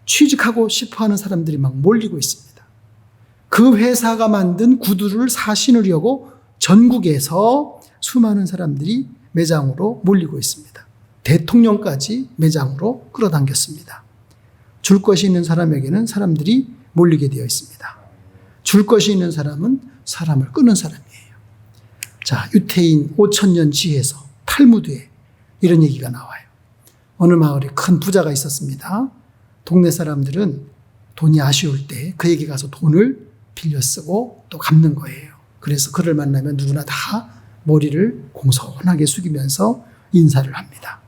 취직하고 싶어하는 사람들이 막 몰리고 있습니다. 그 회사가 만든 구두를 신으려고 전국에서 수많은 사람들이 매장으로 몰리고 있습니다. 대통령까지 매장으로 끌어당겼습니다. 줄 것이 있는 사람에게는 사람들이 몰리게 되어 있습니다. 줄 것이 있는 사람은 사람을 끄는 사람이에요. 자, 유태인 5,000년 지혜서 탈무드에 이런 얘기가 나와요. 어느 마을에 큰 부자가 있었습니다. 동네 사람들은 돈이 아쉬울 때 그에게 가서 돈을 빌려 쓰고 또 갚는 거예요. 그래서 그를 만나면 누구나 다 머리를 공손하게 숙이면서 인사를 합니다.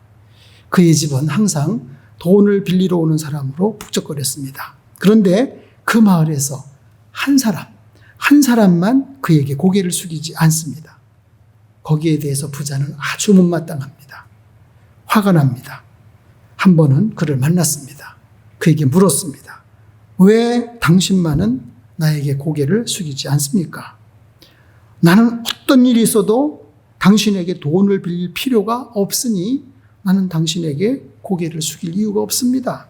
그의 집은 항상 돈을 빌리러 오는 사람으로 북적거렸습니다. 그런데 그 마을에서 한 사람만 그에게 고개를 숙이지 않습니다. 거기에 대해서 부자는 아주 못마땅합니다. 화가 납니다. 한 번은 그를 만났습니다. 그에게 물었습니다. 왜 당신만은 나에게 고개를 숙이지 않습니까? 나는 어떤 일이 있어도 당신에게 돈을 빌릴 필요가 없으니 나는 당신에게 고개를 숙일 이유가 없습니다.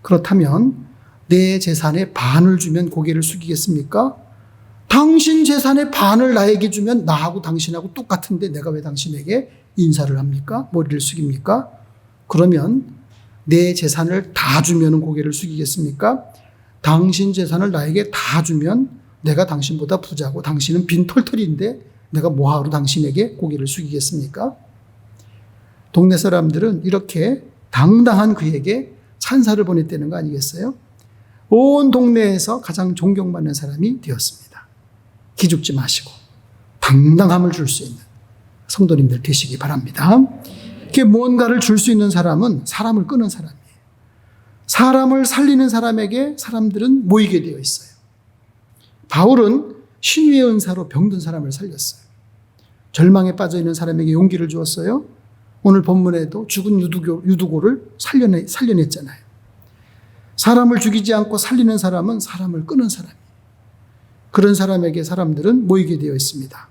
그렇다면 내 재산의 반을 주면 고개를 숙이겠습니까? 당신 재산의 반을 나에게 주면 나하고 당신하고 똑같은데 내가 왜 당신에게 인사를 합니까? 머리를 숙입니까? 그러면 내 재산을 다 주면 고개를 숙이겠습니까? 당신 재산을 나에게 다 주면 내가 당신보다 부자고 당신은 빈털털인데 내가 뭐하러 당신에게 고개를 숙이겠습니까? 동네 사람들은 이렇게 당당한 그에게 찬사를 보냈다는 거 아니겠어요? 온 동네에서 가장 존경받는 사람이 되었습니다. 기죽지 마시고 당당함을 줄 수 있는 성도님들 되시기 바랍니다. 이렇게 무언가를 줄 수 있는 사람은 사람을 끄는 사람이에요. 사람을 살리는 사람에게 사람들은 모이게 되어 있어요. 바울은 신유의 은사로 병든 사람을 살렸어요. 절망에 빠져 있는 사람에게 용기를 주었어요. 오늘 본문에도 죽은 유두고를 살려냈잖아요. 사람을 죽이지 않고 살리는 사람은 사람을 끄는 사람이에요. 그런 사람에게 사람들은 모이게 되어 있습니다.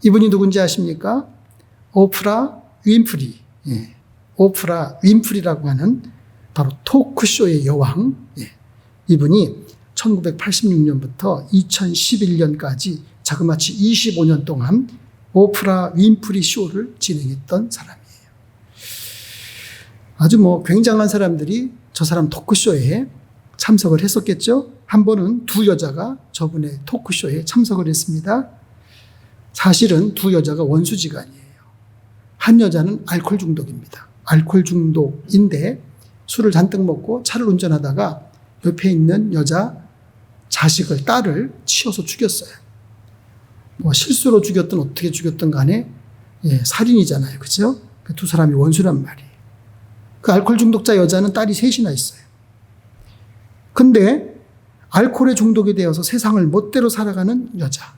이분이 누군지 아십니까? 오프라 윈프리. 오프라 윈프리라고 하는 바로 토크쇼의 여왕. 이분이 1986년부터 2011년까지 자그마치 25년 동안 오프라 윈프리 쇼를 진행했던 사람이에요. 아주 굉장한 사람들이 저 사람 토크쇼에 참석을 했었겠죠. 한 번은 두 여자가 저분의 토크쇼에 참석을 했습니다. 사실은 두 여자가 원수지간이에요. 한 여자는 알코올 중독입니다. 알코올 중독인데 술을 잔뜩 먹고 차를 운전하다가 옆에 있는 여자 딸을 치어서 죽였어요. 실수로 죽였든 어떻게 죽였든 간에 살인이잖아요. 그죠? 그 두 사람이 원수란 말이에요. 그 알코올 중독자 여자는 딸이 셋이나 있어요. 근데 알코올에 중독이 되어서 세상을 멋대로 살아가는 여자.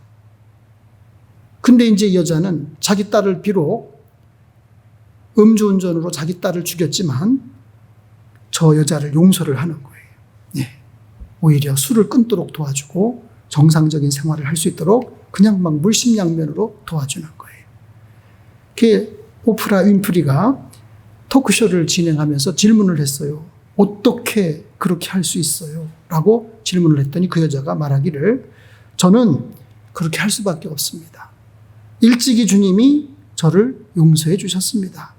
근데 이제 이 여자는 자기 딸을 비록 음주운전으로 자기 딸을 죽였지만 저 여자를 용서를 하는 거예요. 오히려 술을 끊도록 도와주고 정상적인 생활을 할 수 있도록 그냥 막 물심양면으로 도와주는 거예요. 그 오프라 윈프리가 토크쇼를 진행하면서 질문을 했어요. 어떻게 그렇게 할 수 있어요? 라고 질문을 했더니 그 여자가 말하기를 저는 그렇게 할 수밖에 없습니다. 일찍이 주님이 저를 용서해 주셨습니다.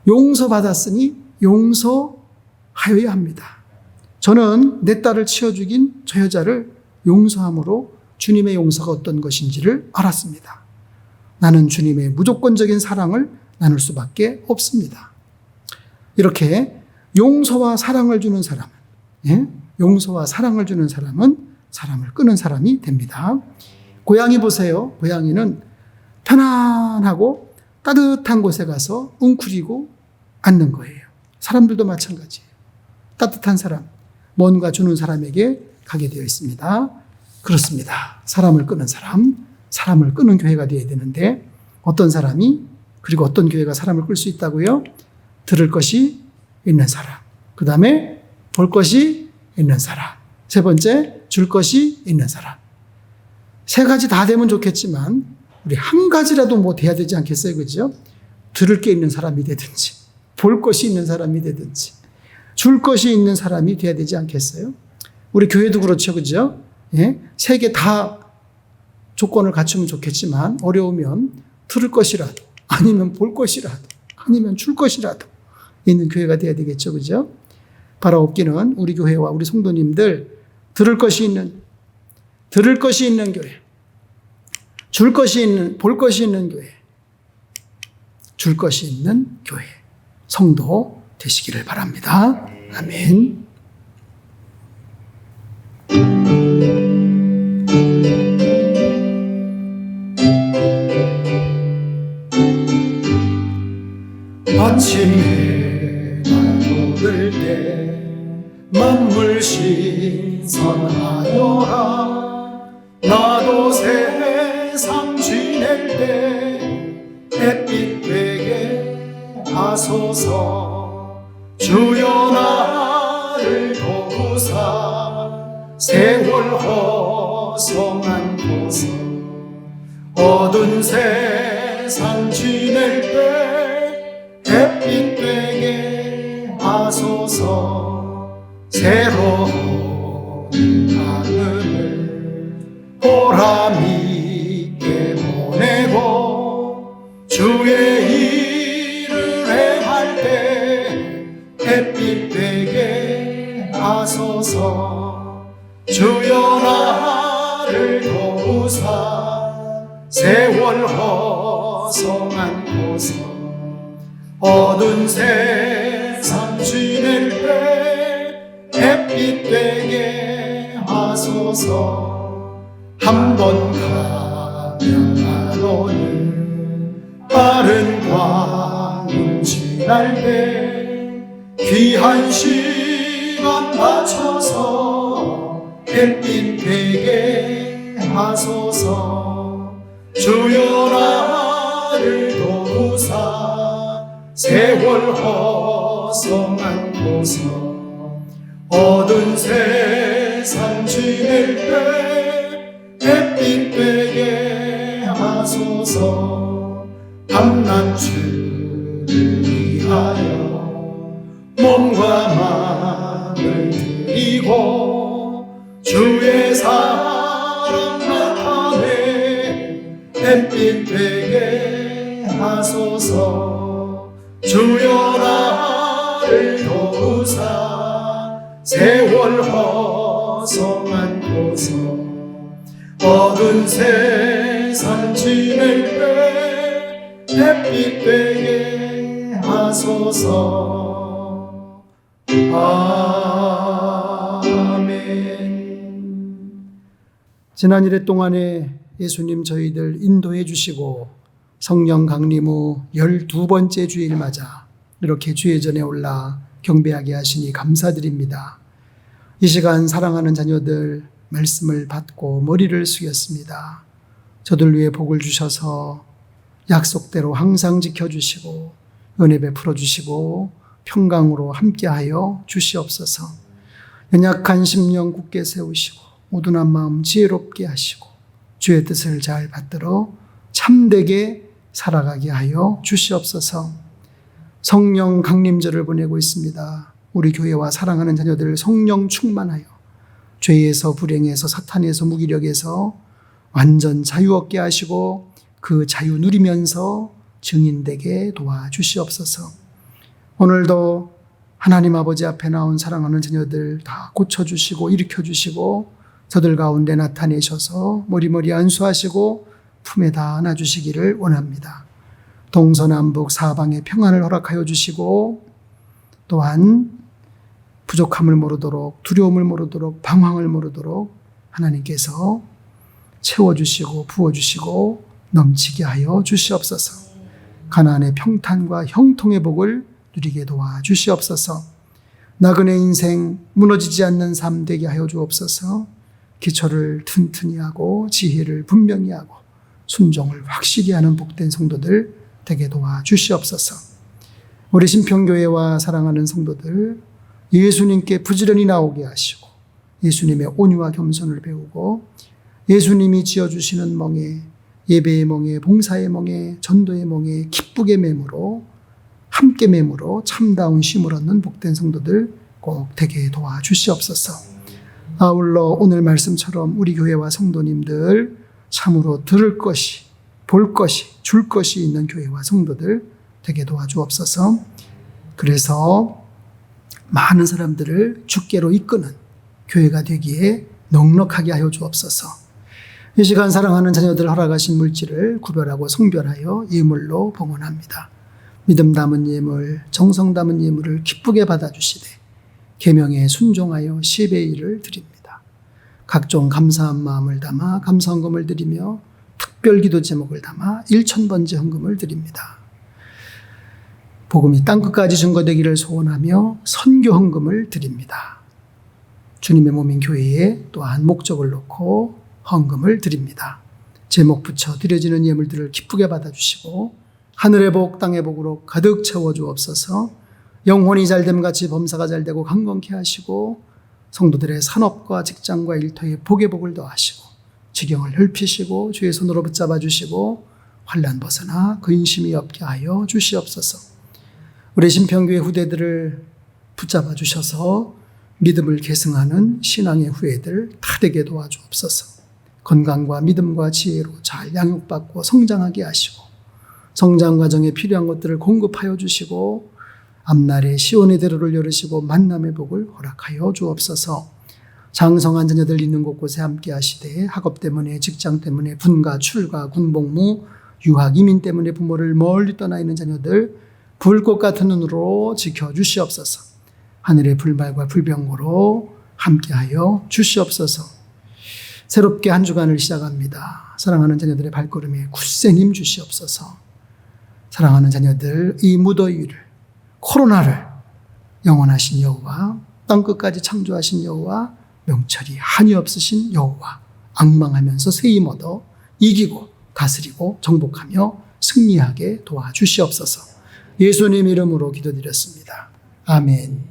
용서받았으니 용서하여야 합니다. 저는 내 딸을 치어 죽인 저 여자를 용서함으로 주님의 용서가 어떤 것인지를 알았습니다. 나는 주님의 무조건적인 사랑을 나눌 수밖에 없습니다. 이렇게 용서와 사랑을 주는 사람은, 용서와 사랑을 주는 사람은 사람을 끄는 사람이 됩니다. 고양이 보세요. 고양이는 편안하고 따뜻한 곳에 가서 웅크리고 앉는 거예요. 사람들도 마찬가지예요. 따뜻한 사람, 뭔가 주는 사람에게 가게 되어 있습니다. 그렇습니다. 사람을 끄는 사람, 사람을 끄는 교회가 되어야 되는데 어떤 사람이 그리고 어떤 교회가 사람을 끌 수 있다고요? 들을 것이 있는 사람, 그 다음에 볼 것이 있는 사람, 세 번째 줄 것이 있는 사람. 세 가지 다 되면 좋겠지만 우리 한 가지라도 돼야 되지 않겠어요? 그죠? 들을 게 있는 사람이 되든지 볼 것이 있는 사람이 되든지 줄 것이 있는 사람이 돼야 되지 않겠어요? 우리 교회도 그렇죠. 그죠? 세 개 다 조건을 갖추면 좋겠지만 어려우면 들을 것이라도 아니면 볼 것이라도 아니면 줄 것이라도 있는 교회가 돼야 되겠죠. 그죠? 바라옵기는 우리 교회와 우리 성도님들 들을 것이 있는 교회, 줄 것이 있는, 볼 것이 있는 교회, 줄 것이 있는 교회, 성도 되시기를 바랍니다. 아멘. 아침에 돋을 때 만물 신선하여라. 나도 세상 지낼 때 햇빛 되게 하소서. 주여 나를 도우사 어두운 세상 지낼 때 햇빛 되게 하소서. 새로운 하늘을 보람 있게 보내고 주의 일을 행할 때 햇빛 되게 하소서. 주여 나를 도우사 세월 허송한 곳서 어두운 세상 지낼 때 햇빛 되게 하소서. 한 번 가면 안 오는 빠른 광음 지날 때 귀한 시간 맞춰서 햇빛 되게 하소서. 주여 나를 도우사 세월 허송한 곳서 어두운 세상 지낼 때 햇빛 되게 하소서. 밤낮주를 위하여 몸과 마음을 드리고 주의 사랑 나타내 햇빛 되게 하소서. 주여 나를 도우사 세월 허송한 곳서 어두운 세상 지낼 때 햇빛 되게 하소서. 아멘. 지난 일회 동안에 예수님 저희들 인도해 주시고 성령 강림 후 12번째 주일 맞아 이렇게 주의 전에 올라 경배하게 하시니 감사드립니다. 이 시간 사랑하는 자녀들 말씀을 받고 머리를 숙였습니다. 저들 위해 복을 주셔서 약속대로 항상 지켜주시고 은혜 베풀어 주시고 평강으로 함께하여 주시옵소서. 연약한 심령 굳게 세우시고 우둔한 마음 지혜롭게 하시고 주의 뜻을 잘 받들어 참되게 살아가게 하여 주시옵소서. 성령 강림절을 보내고 있습니다. 우리 교회와 사랑하는 자녀들 성령 충만하여 죄에서 불행에서 사탄에서 무기력에서 완전 자유 얻게 하시고 그 자유 누리면서 증인되게 도와주시옵소서. 오늘도 하나님 아버지 앞에 나온 사랑하는 자녀들 다 고쳐주시고 일으켜주시고 저들 가운데 나타내셔서 머리머리 안수하시고 품에 다 안아주시기를 원합니다. 동서남북 사방에 평안을 허락하여 주시고 또한 부족함을 모르도록 두려움을 모르도록 방황을 모르도록 하나님께서 채워주시고 부어주시고 넘치게 하여 주시옵소서. 가나안의 평탄과 형통의 복을 누리게 도와주시옵소서. 나그네 인생 무너지지 않는 삶 되게 하여 주옵소서. 기초를 튼튼히 하고 지혜를 분명히 하고 순종을 확실히 하는 복된 성도들 되게 도와주시옵소서. 우리 신평교회와 사랑하는 성도들 예수님께 부지런히 나오게 하시고 예수님의 온유와 겸손을 배우고 예수님이 지어주시는 멍에 예배의 멍에 봉사의 멍에 전도의 멍에 기쁘게 매무로 함께 매무로 참다운 쉼을 얻는 복된 성도들 꼭 되게 도와주시옵소서. 아울러 오늘 말씀처럼 우리 교회와 성도님들 참으로 들을 것이 볼 것이 줄 것이 있는 교회와 성도들 되게 도와주옵소서. 그래서 많은 사람들을 주께로 이끄는 교회가 되기에 넉넉하게 하여 주옵소서. 이 시간 사랑하는 자녀들 허락하신 물질을 구별하고 성별하여 예물로 봉헌합니다. 믿음 담은 예물, 정성 담은 예물을 기쁘게 받아주시되 계명에 순종하여 10의 1을 드립니다. 각종 감사한 마음을 담아 감사헌금을 드리며 특별 기도 제목을 담아 1000번째 헌금을 드립니다. 복음이 땅끝까지 증거되기를 소원하며 선교 헌금을 드립니다. 주님의 몸인 교회에 또한 목적을 놓고 헌금을 드립니다. 제목 붙여 드려지는 예물들을 기쁘게 받아주시고 하늘의 복 땅의 복으로 가득 채워주옵소서. 영혼이 잘됨같이 범사가 잘되고 강건케 하시고 성도들의 산업과 직장과 일터에 복의 복을 더하시고 지경을 넓히시고 주의 손으로 붙잡아 주시고 환난 벗어나 근심이 없게 하여 주시옵소서. 우리 신평교회 후대들을 붙잡아 주셔서 믿음을 계승하는 신앙의 후예들 다 되게 도와주옵소서. 건강과 믿음과 지혜로 잘 양육받고 성장하게 하시고 성장 과정에 필요한 것들을 공급하여 주시고 앞날에 시온의 대로를 열으시고 만남의 복을 허락하여 주옵소서. 장성한 자녀들 있는 곳곳에 함께 하시되 학업 때문에 직장 때문에 분가 출가 군복무 유학 이민 때문에 부모를 멀리 떠나 있는 자녀들 불꽃 같은 눈으로 지켜주시옵소서. 하늘의 불말과 불병거로 함께하여 주시옵소서. 새롭게 한 주간을 시작합니다. 사랑하는 자녀들의 발걸음에 굳센 힘 주시옵소서. 사랑하는 자녀들 이 무더위를 코로나를 영원하신 여호와 땅끝까지 창조하신 여호와 명철이 한이 없으신 여호와 앙망하면서 새 힘 얻어 이기고 다스리고 정복하며 승리하게 도와주시옵소서. 예수님 이름으로 기도드렸습니다. 아멘.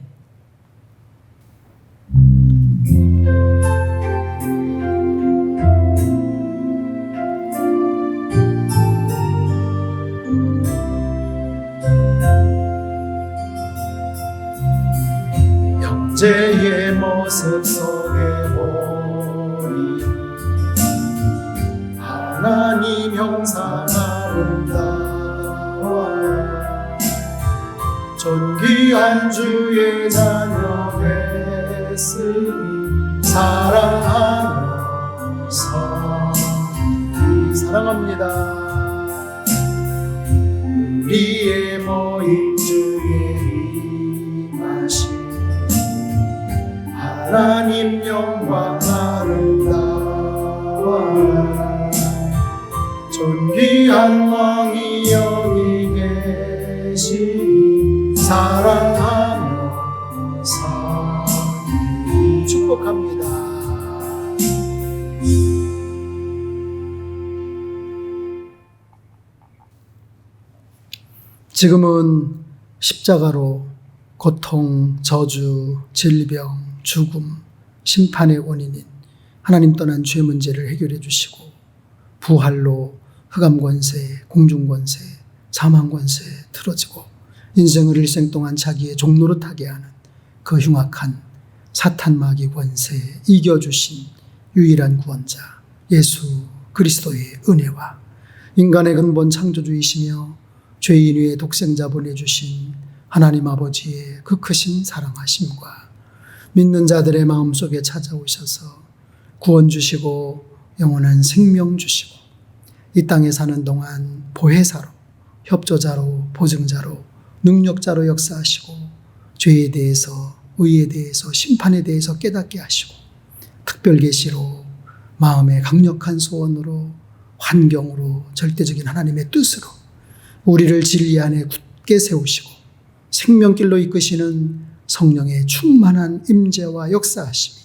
형제의 모습 속에 보이 하나님 형상 아름다워 존귀한 주의 자녀 됐으니 사랑하면서 사랑합니다. 우리의 모인 주의 임하심 하나님 영광 아름다워 존귀한 왕이 여기 계시니 사랑하면서 축복합니다. 지금은 십자가로 고통, 저주, 질병, 죽음, 심판의 원인인 하나님 떠난 죄 문제를 해결해 주시고 부활로 흑암권세, 공중권세, 사망권세 틀어지고 인생을 일생 동안 자기의 종로로 타게 하는 그 흉악한 사탄 마귀 권세 이겨주신 유일한 구원자 예수 그리스도의 은혜와 인간의 근본 창조주이시며 죄인 위에 독생자 보내주신 하나님 아버지의 그 크신 사랑하심과 믿는 자들의 마음속에 찾아오셔서 구원 주시고 영원한 생명 주시고 이 땅에 사는 동안 보혜사로 협조자로 보증자로 능력자로 역사하시고 죄에 대해서 의에 대해서 심판에 대해서 깨닫게 하시고 특별 계시로 마음의 강력한 소원으로 환경으로 절대적인 하나님의 뜻으로 우리를 진리 안에 굳게 세우시고 생명길로 이끄시는 성령의 충만한 임재와 역사하심이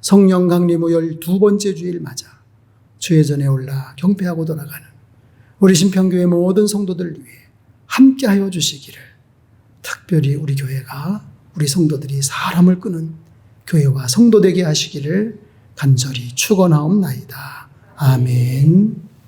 성령 강림 후 12번째 주일 맞아 주의 전에 올라 경배하고 돌아가는 우리 신평교회 모든 성도들 위해 함께하여 주시기를 특별히 우리 교회가 우리 성도들이 사람을 끄는 교회와 성도 되게 하시기를 간절히 축원하옵나이다. 아멘.